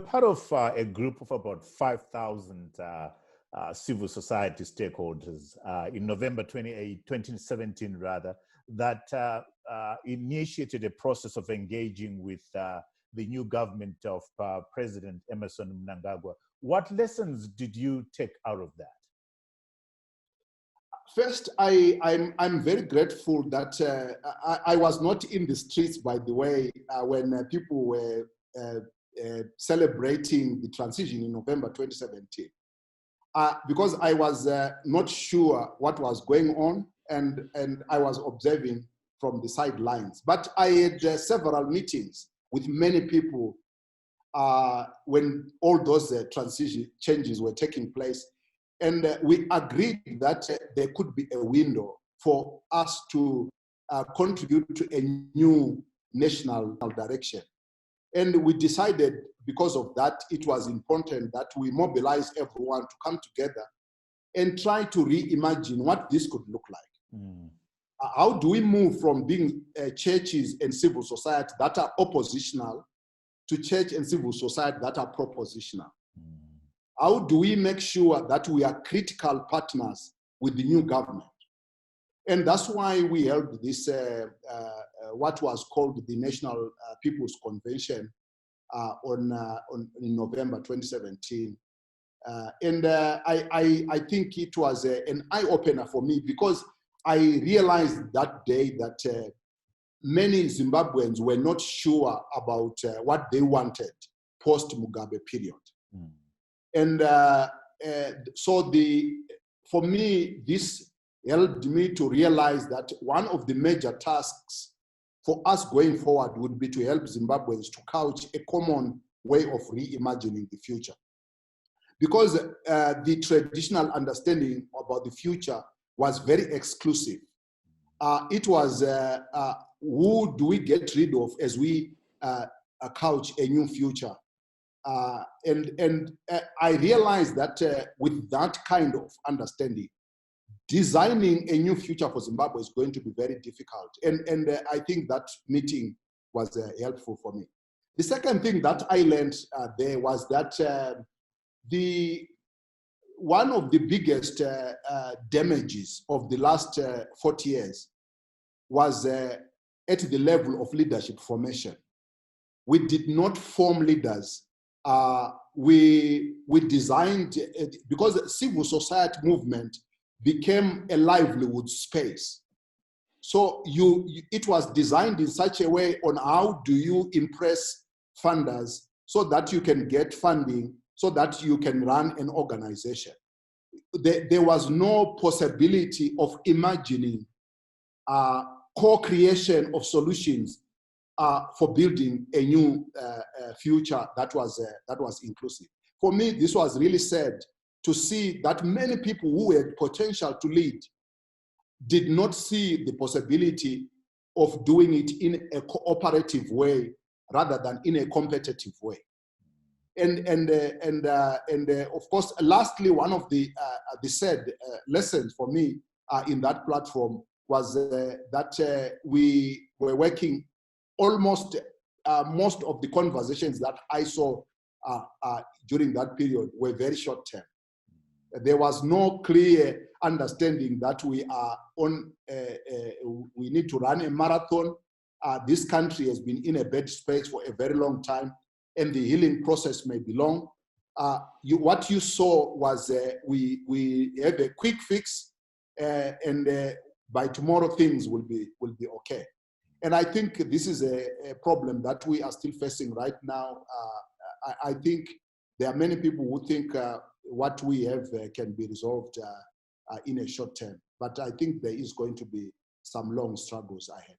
part of a group of about 5,000 civil society stakeholders in November 2017, that initiated a process of engaging with the new government of President Emmerson Mnangagwa. What lessons did you take out of that? First, I'm very grateful that I was not in the streets, by the way, when people were celebrating the transition in November 2017, because I was not sure what was going on, and I was observing from the sidelines. But I had several meetings with many people when all those transition changes were taking place. And we agreed that there could be a window for us to contribute to a new national direction. And we decided, because of that, it was important that we mobilize everyone to come together and try to reimagine what this could look like. How do we move from being churches and civil society that are oppositional to church and civil society that are propositional? How do we make sure that we are critical partners with the new government? And that's why we held this, what was called the National People's Convention in November 2017. And I think it was an eye-opener for me, because I realized that day that many Zimbabweans were not sure about what they wanted post-Mugabe period. And so for me, this helped me to realize that one of the major tasks for us going forward would be to help Zimbabweans to couch a common way of reimagining the future. Because the traditional understanding about the future was very exclusive. It was who do we get rid of as we couch a new future? And I realized that with that kind of understanding, designing a new future for Zimbabwe is going to be very difficult. And I think that meeting was helpful for me. The second thing that I learned there was that one of the biggest damages of the last 40 years was at the level of leadership formation. We did not form leaders. We designed it because the civil society movement became a livelihood space. So it was designed in such a way on how do you impress funders so that you can get funding, so that you can run an organization. There was no possibility of imagining co-creation of solutions for building a new future that was inclusive. For me, this was really sad to see that many people who had potential to lead did not see the possibility of doing it in a cooperative way rather than in a competitive way. And of course, lastly, one of the sad lessons for me in that platform was that we were working almost most of the conversations that I saw during that period were very short term. There was no clear understanding that we are on, we need to run a marathon. This country has been in a bad space for a very long time, and the healing process may be long. What you saw was we have a quick fix, and by tomorrow things will be okay. And I think this is a problem that we are still facing right now. I think there are many people who think what we have can be resolved in a short term, but I think there is going to be some long struggles ahead.